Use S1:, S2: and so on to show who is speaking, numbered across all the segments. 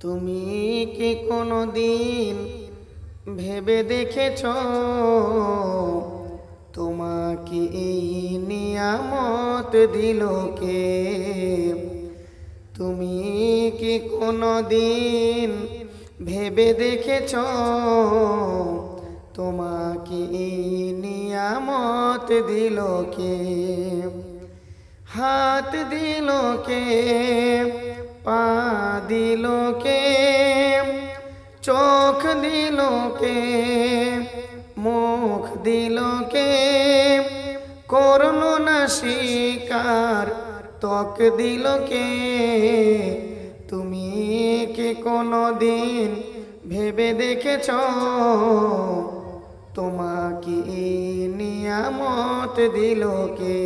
S1: তুমি কি কোনোদিন ভেবে দেখেছো তোমাকে এই নিয়ামত দিল কে? তুমি কি কোনোদিন ভেবে দেখেছো তোমাকে এই নিয়ামত দিল কে? হাত দিল কে, পা দিল কে, চোখ দিল কে, মুখ দিল কে, করলো না স্বীকার ত্বক দিল কে? তুমি কি কোনোদিন ভেবে দেখেছো তোমাকে এই নিয়ামত দিল কে?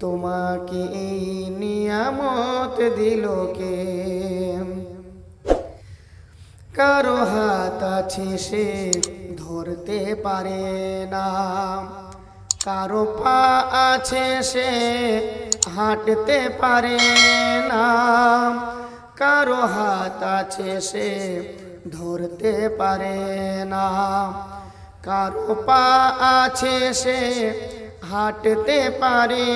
S1: তোমাকে এই নিয়ামত দিল কে? কারো হাত আছে সে ধরতে পারে না, কারো পা আছে সে হাঁটতে পারে না, কারো হাত আছে সে ধরতে পারে না, কারো পা আছে সে হাঁটতে পারে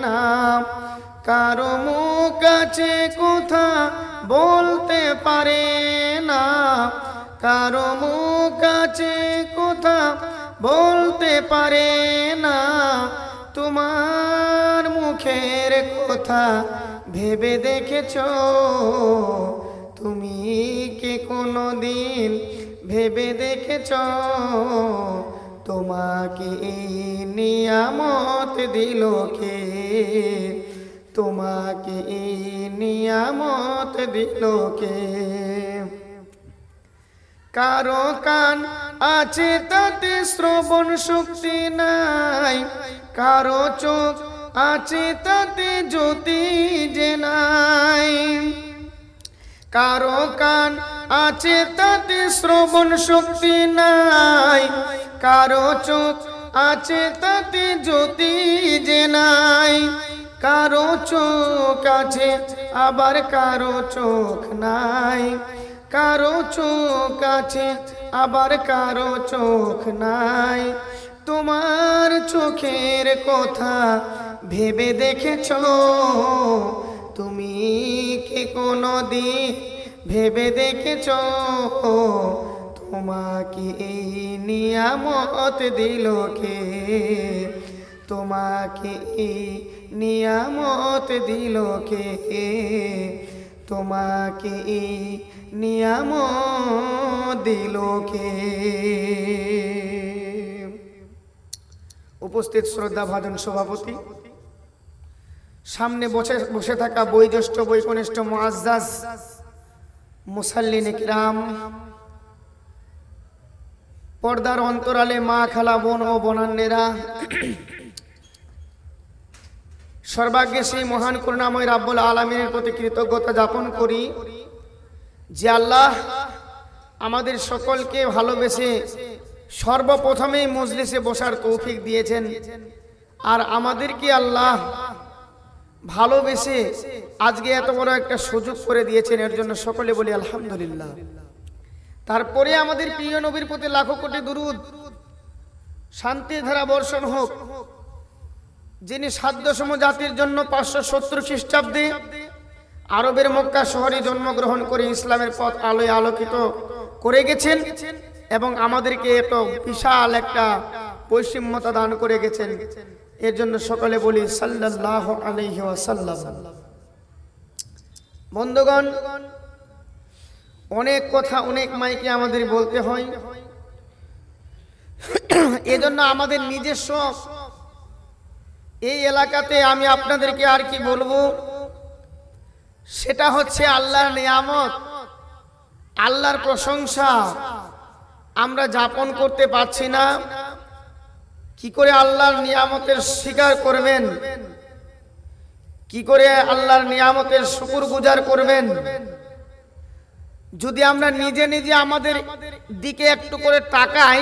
S1: না, কারো মুখ আছে কথা বলতে পারে না, কারো মুখ আছে কথা বলতে পারে না। তোমার মুখের কথা ভেবে দেখেছো তুমি কি কোনোদিন ভেবে দেখেছো তোমাকে এই নিয়ামত দিল কে? তোমাকে এই নিয়ামত দিল কে? কারো কান আছে তাতে শ্রবণ শক্তি নাই, কারো চোখ আছে তাতে জ্যোতি যে নাই, কারো কান আছে তাতে শ্রবণ শক্তি নাই, কারো চোখ আছে তাতে জ্যোতি যে নাই, কারো চোখ আছে আবার কারো চোখ নাই, কারো চোখ আছে আবার কারো চোখ নাই। তোমার চোখের কথা ভেবে দেখেছো তুমি কি কোনোদিন ভেবে দেখেছো তোমাকে এই নিয়ামত দিল কে? তোমাকে এই নিয়ামত দিল কে? তোমাকে এই নিয়ামত দিল কে? উপস্থিত শ্রদ্ধাভাজন সভাপতি, সামনে বসে থাকা বয়োজ্যেষ্ঠ বৈকনিষ্ঠ মুআজ্জাজ মুসাল্লিন কিরাম, পর্দার অন্তরালে মা, খালা, বোন ও বোনান্নেরা, সর্বাগ্যে সেই মহান করুণাময় রাব্বুল আলামিনের প্রতি কৃতজ্ঞতা জ্ঞাপন করি যে আল্লাহ আমাদের সকলকে ভালোবেসে সর্বপ্রথমেই মজলিসে বসার তৌফিক দিয়েছেন, আর আমাদেরকে আল্লাহ ভালোবেসে আজকে এত বড় একটা সুযোগ করে দিয়েছেন, এর জন্য সকলে বলি আলহামদুলিল্লাহ। তারপরে আমাদের প্রিয় নবীর প্রতি লাখো কোটি দুরুদ, শান্তির ধারা বর্ষণ হোক, যিনি ৭ জাতির জন্য ৫৭০ খ্রিস্টাব্দে আরবের মক্কা শহরে জন্মগ্রহণ করে ইসলামের পথ আলোয় আলোকিত করে গেছেন এবং আমাদেরকে এত বিশাল একটা বৈষম্যতা দান করে গেছেন, এর জন্য সকলে বলি সাল্লাল্লাহু আলাইহি ওয়াসাল্লাম। বন্ধুগণ, অনেক কথা অনেক মাইকে আমাদের বলতে হয়, এজন্য আমাদের নিজস্ব এই এলাকাতে আমি আপনাদেরকে আর কি বলবো, সেটা হচ্ছে আল্লাহর নিয়ামত, আল্লাহর প্রশংসা আমরা যাপন করতে পারছি না। কি করে আল্লাহর নিয়ামতের স্বীকার করবেন, কি করে আল্লাহর নিয়ামতের শুকরগুজার করবেন? যদি আমরা নিজে নিজে আমাদের দিকে একটু করে তাকাই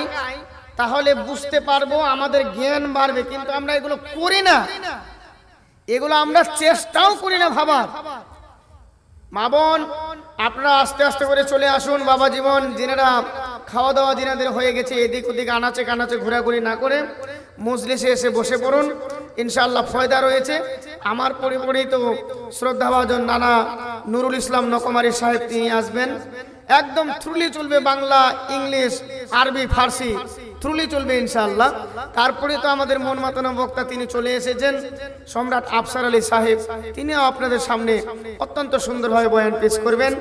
S1: তাহলে বুঝতে পারবো, আমাদের জ্ঞান বাড়বে, কিন্তু আমরা এগুলো করি না, এগুলো আমরা চেষ্টাও করি না ভাবার। মা বোন, আপনারা আস্তে আস্তে করে চলে আসুন। বাবা জীবন যিনারা খাওয়া দাওয়া যিনাদের হয়ে গেছে এদিক ওদিক আনাচে কানাচে ঘোরাঘুরি না করে মজলিসে এসে বসে পড়ুন, ইনশাআল্লাহ ফয়দা রয়েছে। আমার পরিপরিত শ্রদ্ধাভাজন নানা নুরুল ইসলাম নকমারি সাহেব তিনি আসবেন, একদম থ্রুলি চলবে, বাংলা ইংলিশ আরবি ফার্সি থ্রুলি চলবে ইনশাআল্লাহ। তারপরে তো আমাদের মন মাতানো বক্তা তিনি চলে এসেছেন সম্রাট আফসার আলী সাহেব, তিনিও আপনাদের সামনে অত্যন্ত সুন্দরভাবে বয়ান পেশ করবেন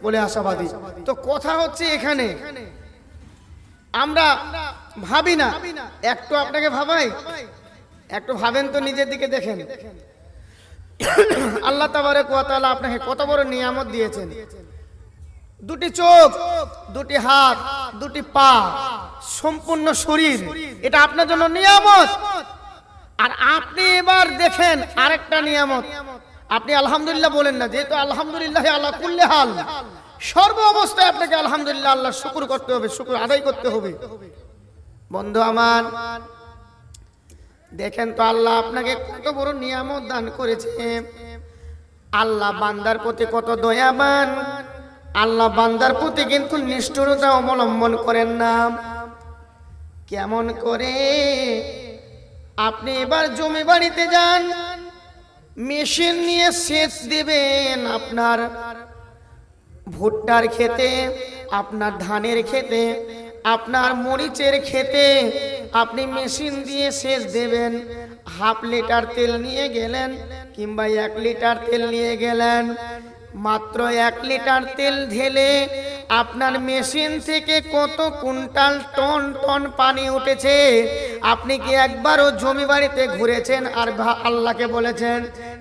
S1: বলে আশাবাদী। তো কথা হচ্ছে এখানে আমরা ভাবি না, একটু আপনাকে ভাবাই, একটু ভাবেন তো, নিজের দিকে দেখেন। আল্লাহ তাবারক ওয়া তাআলা আপনাকে কত বড় নিয়ামত দিয়েছেন, দুটি চোখ, দুটি হাত, দুটি পা, সম্পূর্ণ শরীর, এটা আপনার জন্য নিয়ামত। আর আপনি এবার দেখেন আরেকটা নিয়ামত, আপনি আলহামদুলিল্লাহ বলেন না, যেহেতু আলহামদুলিল্লাহ আলা কুল্লি হাল, সর্ব অবস্থায় আপনাকে আলহামদুলিল্লাহ আল্লাহ শুকর করতে হবে, শুকর আদায় করতে হবে। বন্ধু আমার দেখেন তো আল্লাহ আপনাকে কত বড় নিয়ামত দান করেছে। আল্লাহ বান্দার প্রতি কত দয়াবান, আল্লাহ বান্দার প্রতি কিন্তু নিষ্ঠুরতা অবলম্বন করেন না। কেমন করে? আপনি এবার জমি বাড়িতে যান, মেশিন নিয়ে সেচ দিবেন আপনার ভুট্টার খেতে, আপনার ধানের খেতে, আপনার মরিচের খেতে, আপনি মেশিন দিয়ে সেচ দেবেন। হাফ লিটার তেল নিয়ে গেলেন কিংবা 1 লিটার তেল নিয়ে গেলেন, মাত্র 1 লিটার তেল ঢেলে আপনার মেশিন থেকে কত কুইন্টাল টন টন পানি উঠেছে। আপনি কি একবারও জমি বাড়িতে ঘুরেছেন আর আল্লাহকে বলেছেন,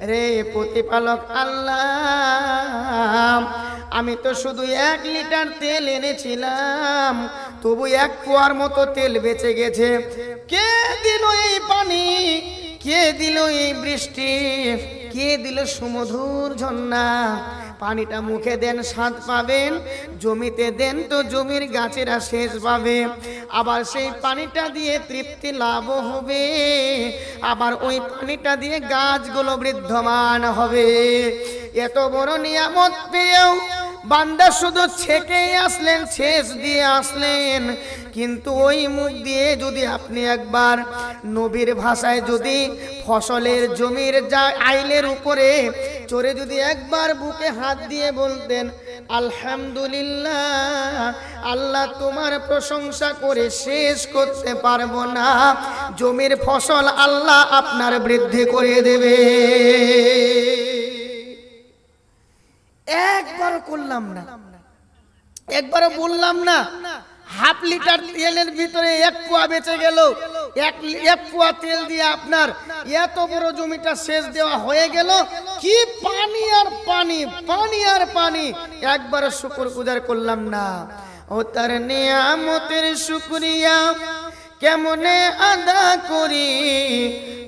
S1: রে প্রতিপালক আল্লাহ, আমি তো শুধু 1 লিটার তেল এনেছিলাম, তবু 1 কুয়ার মতো তেল বেঁচে গেছে। কে দিল এই পানি? কে দিল এই বৃষ্টি? কে দিল সুমধুর ঝর্ণা? পানিটা মুখে দেন স্বাদ পাবেন, জমিতে দেন তো জমির গাছেরা সেচ পাবে, আবার সেই পানিটা দিয়ে তৃপ্তি লাভ হবে, আবার ওই পানিটা দিয়ে গাছগুলো বৃদ্ধমান হবে। এত বড় নিয়ামত পেয়েও বান্দা শুধু ছেকেই আসলেন, সেচ দিয়ে আসলেন, কিন্তু ওই মুখ দিয়ে যদি আপনি একবার নবীর ভাষায় যদি ফসলের জমির যা আইলের উপরে চড়ে যদি একবার বুকে হাত দিয়ে বলতেন, আলহামদুলিল্লাহ, আল্লাহ তোমার প্রশংসা করে শেষ করতে পারবো না, জমির ফসল আল্লাহ আপনার বৃদ্ধি করে দেবে। একবার করলাম না, একবার বললাম না, হাফ লিটার তেলের ভিতরে 1 কুয়া বেঁচে গেল, 1 কুয়া তেল দিয়ে আপনার এত বড় জমিটা সেচ দেওয়া হয়ে গেল। কি পানি আর পানি, পানি আর পানি, একবার শুকর গুজার করলাম না। ও তার নিয়ামতের শুকরিয়া কেমনে আদা করি,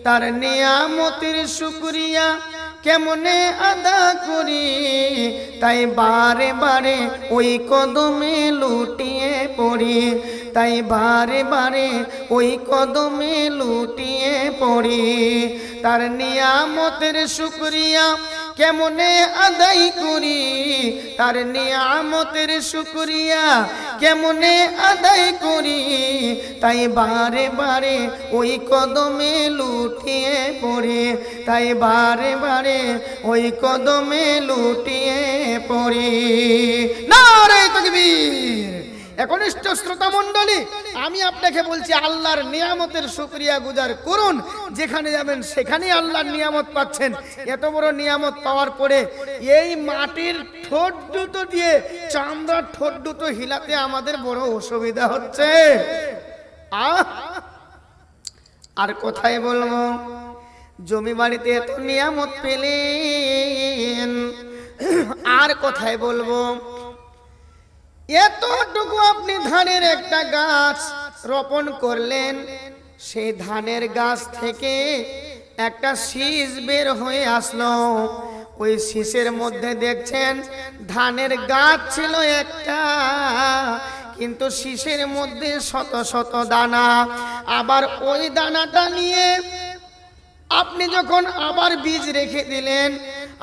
S1: তার নিয়ামতের শুকরিয়া কেমনে আদা করি, তাই বারে বারে ওই কদমে লুটিয়ে পড়ি, তাই বারে বারে ওই কদমে লুটিয়ে পড়ি। তার নিয়ামতের শুকরিয়া কেমনে আদায় করি, তার নিয়ামতের শুকরিয়া কেমনে আদায় করি, তাই বারে বারে ওই কদমে লুটিয়ে পড়ি, তাই বারে বারে ওই কদমে লুটিয়ে পড়ি। নারে তাকবীর। একনিষ্ঠ শ্রোতা মণ্ডলী, আমি আপনাকে বলছি আল্লাহর নিয়ামতের শুকরিয়া গুজার করুন। যেখানে যাবেন সেখানেই আল্লাহর নিয়ামত পাচ্ছেন। এত বড় নিয়ামত পাওয়ার পরে এই মাটির ঠোঁট দুটো দিয়ে চামড়ার ঠোঁট দুটো হিলাতে আমাদের বড় অসুবিধা হচ্ছে। আর কোথায় বলবো, জমি বাড়িতে এত নিয়ামত পেলেন, আর কোথায় বলবো। এতটুকু আপনি ধানের একটা গাছ রোপণ করলেন, সেই ধানের গাছ থেকে একটা শীষ বের হয়ে আসলো, ওই শীষের মধ্যে দেখছেন ধানের গাছ ছিল একটা, কিন্তু শীষের মধ্যে শত শত দানা। আবার ওই দানাটা নিয়ে আপনি যখন আবার বীজ রেখে দিলেন,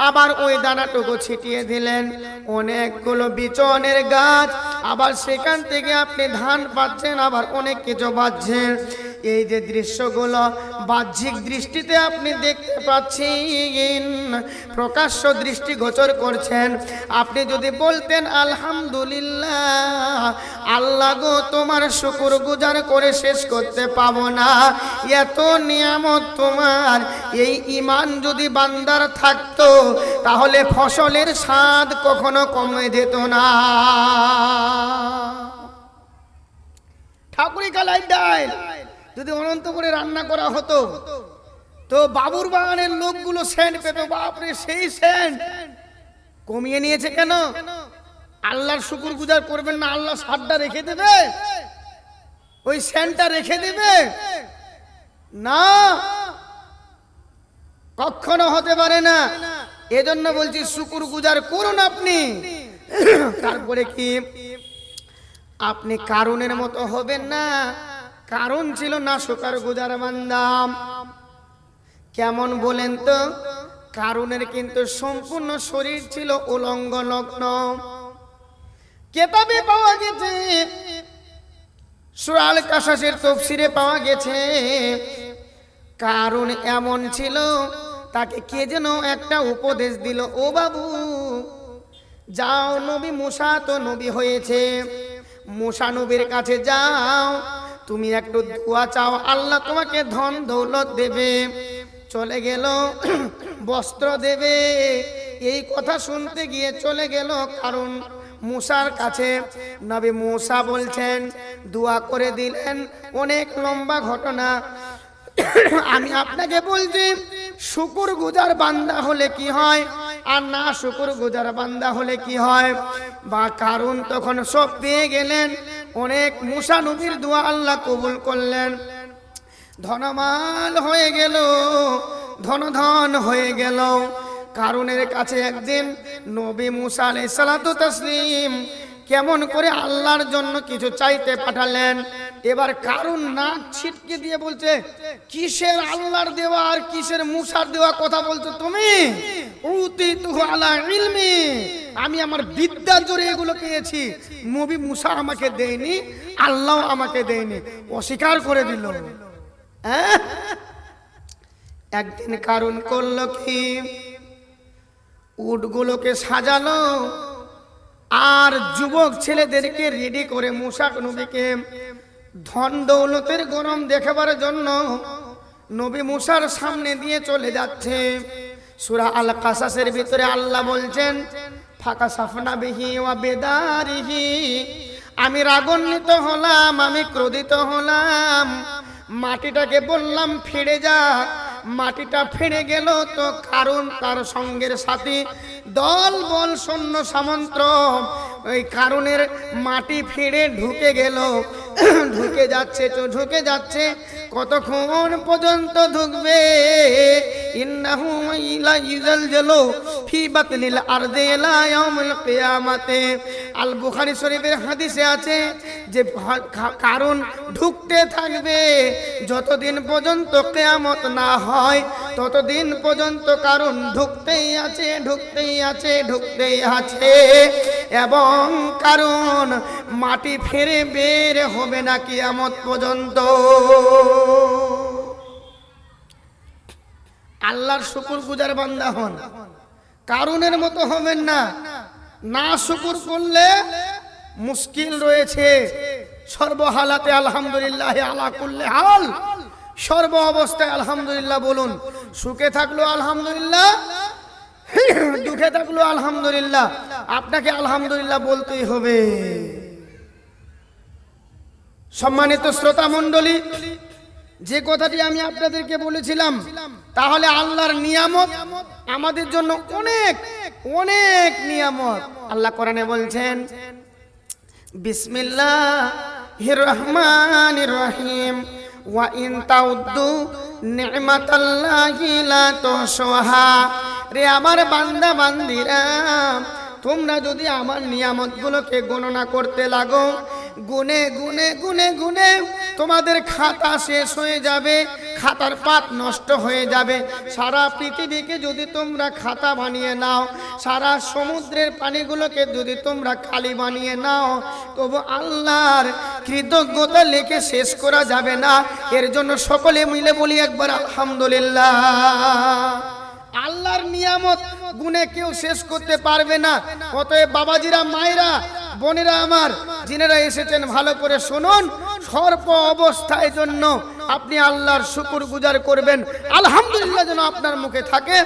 S1: আবার ওই দানাটুকু ছিটিয়ে দিলেন, অনেকগুলো বিচনের গাছ, আবার সেখান থেকে আপনি ধান পাচ্ছেন, আবার অনেক কিছু পাচ্ছেন। এই যে দৃশ্যগুলো বাহ্যিক দৃষ্টিতে আপনি দেখতে পাচ্ছেন, প্রকাশ্য দৃষ্টিগোচর করছেন, আপনি যদি বলতেন আলহামদুলিল্লাহ, আল্লাহ গো তোমার শুকর গুজার করে শেষ করতে পাবো না, এত নিয়ামত তোমার। এই ঈমান যদি বান্দার থাকতো তাহলে ফসলের স্বাদ কখনো কমে যেত না। ঠাকুরি কালাই ডাল যদি অনন্তপুরে রান্না করা হতো তো বাবুর বাগানের লোকগুলো সেন্ট পেত, বাপরে সেই সেন্ট কমিয়ে নিয়েছে কেন? আল্লাহর শুকর গুজার করবেন না, আল্লাহ স্বাদটা রেখে দেবে, ওই সেন্টটা রেখে দেবে না, কখনো হতে পারে না। এজন্য বলছি শুকর গুজার করুন আপনি। তারপরে কি আপনি কারুনের মতো হবেন না। কারণ ছিল না শুকর গুজার বান্দা। কেমন বলেন তো? কারুনের কিন্তু সম্পূর্ণ শরীর ছিল উলঙ্গ নগ্ন। কেতাবে পাওয়া গেছে, সূরা আল কাসাসের তাফসীরে পাওয়া গেছে, কারুন এমন ছিল, তাকে কে যেন একটা উপদেশ দিল, ও বাবু যাও, নবী মুসা তো নবী হয়েছে, মুসা নবীর কাছে যাও, তুমি একটু দোয়া চাও, আল্লাহ তোমাকে ধন দৌলত দেবে। চলে গেল, বস্ত্র দেবে। এই কথা শুনতে গিয়ে চলে গেল কারণ মুসার কাছে। নবী মুসা বলছেন, দোয়া করে দিলেন। অনেক লম্বা ঘটনা, আমি আপনাকে বলছি শুকর গুজার বান্দা হলে কি হয় আর না শুকর গুজার বান্দা হলে কি হয়। বা কারণ তখন সব পেয়ে গেলেন, অনেক মুসা নবীর দোয়া আল্লাহ কবুল করলেন, ধনমাল হয়ে গেল, ধন হয়ে গেল। কারুনের কাছে একদিন নবী মুসা আলাইহিস সালাতু তাসলিম কেমন করে আল্লাহর জন্য কিছু চাইতে পাঠালেন। এবার কারুন নাক ছিটকে দিয়ে বলছে, কিসের আল্লাহর দেওয়া আর কিসের মুসার দেওয়া কথা বলছো তুমি? উতিতুহু আলা ইলমি, আমি আমার বিদ্যার জোরে এগুলো পেয়েছি, নবী মুসা আমাকে দেয়নি, আল্লাহ আমাকে দেয়নি, অস্বীকার করে দিল। একদিন কারুন করলো কি, উটগুলোকে সাজালো আর যুবক ছেলেদেরকে রেডি করে মুসা নবীকে ধন দৌলতের গরম দেখাবার জন্য নবী মুসার সামনে দিয়ে চলে যাচ্ছে। সূরা আল কাসাসের ভিতরে আল্লাহ বলছেন, ফাকা সাফনা বিহি ওয়া বেদারিহি, আমি রাগান্বিত হলাম, আমি ক্রোধিত হলাম, মাটিটাকে বললাম ফিরে যা, মাটিটা ফিরে গেল। তো কারণ তার সঙ্গের সাথী দল বল সৈন্য সামন্ত ওই কারণের মাটি ফিরে ঢুকে গেল, ঢুকে যাচ্ছে তো ঢুকে যাচ্ছে, কতক্ষণ পর্যন্ত ঢুকবে? ইন্নাহু ইলা ইজালজালু ফি বাতনিল আরদি ইলা ইয়াউমিল কিয়ামাতে। আল বুখারী শরীফের হাদিসে আছে যে কারণ ঢুকতে থাকবে যতদিন পর্যন্ত কিয়ামত না হয়, ততদিন পর্যন্ত কারণ ঢুকতেই আছে, ঢুকতেই আছে, ঢুকতেই আছে, এবং কারণ মাটি ফিরে বের হবে না কিয়ামত পর্যন্ত। আল্লাহর শুকর গুজার বান্দা হন, কারুনের মতো হবেন না। না শুকর করলে মুশকিল রয়েছে। সর্বহালাতে আলহামদুলিল্লাহ আলা কুল্লি হাল, সর্ব অবস্থায় আলহামদুলিল্লাহ বলুন। সুখে থাকলো আলহামদুলিল্লাহ, দুঃখে থাকলো আলহামদুলিল্লাহ, আপনাকে আলহামদুলিল্লাহ বলতেই হবে। সম্মানিত শ্রোতা মণ্ডলী, যে কথাটি আমি আপনাদেরকে বলেছিলাম, তাহলে আল্লাহর নিয়ামত আমাদের জন্য অনেক অনেক নিয়ামত। আল্লাহ কোরআনে বলছেন, বিসমিল্লাহির রহমানির রহিম, ওয়া ইন তাউদ্দু নি'মাতাল্লাহি লা তুহসুহা। রে আমার বান্দা বান্দিরা, তোমরা যদি আমার নিয়ামতগুলোকে গণনা করতে লাগো, গুনে গুনে গুনে গুনে তোমাদের খাতা শেষ হয়ে যাবে, খাতার পাত নষ্ট হয়ে যাবে। সারা পৃথিবীকে যদি তোমরা খাতা বানিয়ে নাও, সারা সমুদ্রের পানিগুলোকে যদি তোমরা খালি বানিয়ে নাও, তবু আল্লাহর কৃতজ্ঞতা লিখে শেষ করা যাবে না। এর জন্য সকলে মিলে বলি একবার আলহামদুলিল্লাহ। আল্লাহর নিয়ামত গুণে কেউ শেষ করতে পারবে না। অতএব বাবাজিরা, মায়েরা, বোনেরা আমার, যিনারা এসেছেন ভালো করে শুনুন। সর্ব অবস্থায় জন্য আপনি আল্লাহর শুকর গুজার করবেন, আলহামদুলিল্লাহ যেন আপনার মুখে থাকে।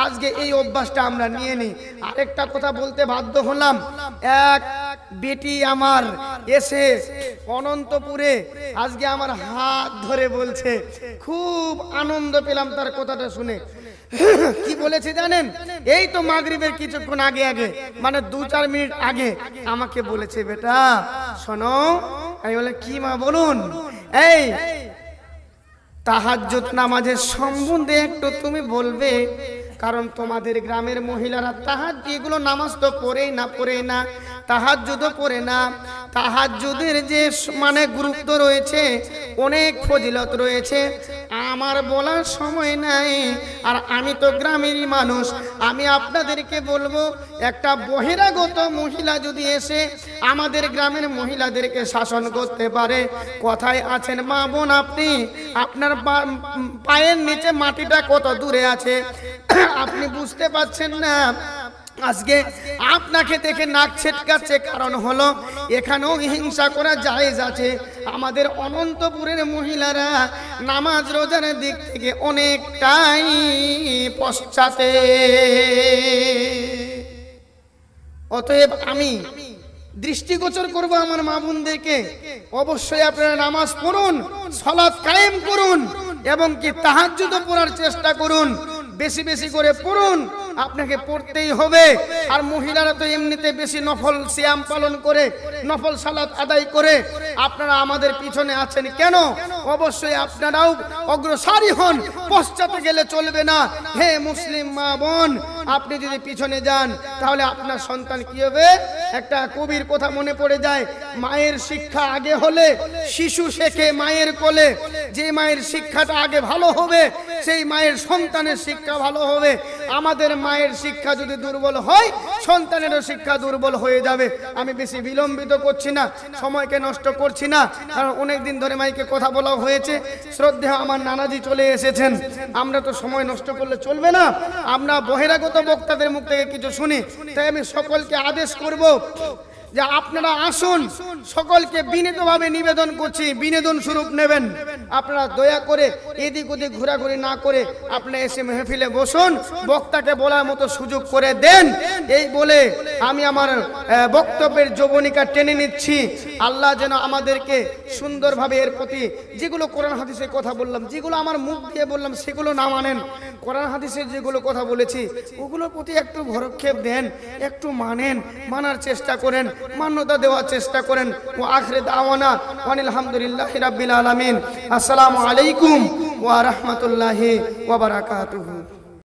S1: আজকে এই অভ্যাসটা আমরা নিয়ে নিই। আরেকটা কথা বলতে বাধ্য হলাম। এক বেটি আমার এসে অনন্তপুরে আজকে আমার হাত ধরে বলছে, খুব আনন্দ পেলাম তার কথাটা শুনে। কি বলেছে জানেন? এই তো মাগরিবের কিছুক্ষণ আগে আগে, মানে 2-4 মিনিট আগে আমাকে বলেছে, বেটা শোনো। আমি বলে, কি মা বলুন? এই তাহাজ্জুদ নামাজের সম্বন্ধে একটু তুমি বলবে, কারণ তোমাদের গ্রামের মহিলারা তাহাজ্জুদ এগুলো নামাজ তো পড়েই না, তাহাজ্জুদও পড়ে না। তাহাজ্জুদের যে মানে গুরুত্ব রয়েছে, অনেক ফজিলত রয়েছে, আমার বলার সময় নাই। আর আমি তো গ্রামেরই মানুষ, আমি আপনাদেরকে বলবো, একটা বহিরাগত মহিলা যদি এসে আমাদের গ্রামের মহিলাদেরকে শাসন করতে পারে, কথায় আছেন মা বোন, আপনি আপনার পায়ের নিচে মাটিটা কত দূরে আছে আপনি বুঝতে পারছেন না। আজকে আপনাকে দেখে নাক ছিটকাচ্ছে, কারণ হলো এখানেও হিংসা করা জায়েজ আছে। আমাদের অনন্তপুরের মহিলারা নামাজ রোজার দিক থেকে অনেকটাই পশ্চাতে। অতএব আমি দৃষ্টিগোচর করব আমার মা বোনদেরকে, অবশ্যই আপনারা নামাজ পড়ুন, সালাত কায়েম করুন, এবং কি তাহাজ্জুদও পড়ার চেষ্টা করুন, বেশি বেশি করে পড়ুন, আপনাকে পড়তেই হবে। আর মহিলারা তো এমনিতে বেশি নফল সিয়াম পালন করে, নফল সালাত আদায় করে, আপনারা আমাদের পিছনে আছেন কেন? অবশ্যই আপনারাও অগ্রসরী হন, পশ্চাতে গেলে চলবে না। হে মুসলিম মা বোন, আপনি যদি পিছনে যান তাহলে আপনার সন্তান কি হবে? একটা কবির কথা মনে পড়ে যায়, মায়ের শিক্ষা আগে হলে শিশু শেখে মায়ের কোলে। যে মায়ের শিক্ষাটা আগে ভালো হবে, সেই মায়ের সন্তানের শিক্ষা ভালো হবে। আমাদের মায়ের শিক্ষা যদি দুর্বল হয়, সন্তানেরও শিক্ষা দুর্বল হয়ে যাবে। আমি বেশি বিলম্বিত করছি না, সময়কে নষ্ট করছি না, কারণ অনেকদিন ধরে মাইকে কথা বলা হয়েছে। শ্রদ্ধেয় আমার নানাজি চলে এসেছেন, আমরা তো সময় নষ্ট করলে চলবে না। আমরা বহিরাগত বক্তাদের মুখ থেকে কিছু শুনি, তাই আমি সকলকে আদেশ করব যে আপনারা আসুন। সকলকে বিনীতভাবে নিবেদন করছি, বিনোদন স্বরূপ নেবেন। আপনারা দয়া করে এদিক ওদিক ঘোরাঘুরি না করে আপনারা এসে মেহফিলে বসুন, বক্তাকে বলার মতো সুযোগ করে দেন। এই বলে আমি আমার বক্তব্যের যৌবনিকা টেনে নিচ্ছি। আল্লাহ যেন আমাদেরকে সুন্দরভাবে এর প্রতি, যেগুলো কোরআন হাদিসের কথা বললাম, যেগুলো আমার মুখ দিয়ে বললাম সেগুলো না মানেন, কোরআন হাদিসের যেগুলো কথা বলেছি ওগুলোর প্রতি একটু ভরক্ষেপ দেন, একটু মানার চেষ্টা করেন, মান্যতা দেওয়ার চেষ্টা করেন। ও আখির দাওয়ানা ওয়ানিল হামদুলিল্লাহি রাব্বিল আলামিন। আসসালামু আলাইকুম ওয়া রাহমাতুল্লাহি ওয়া বারাকাতুহু।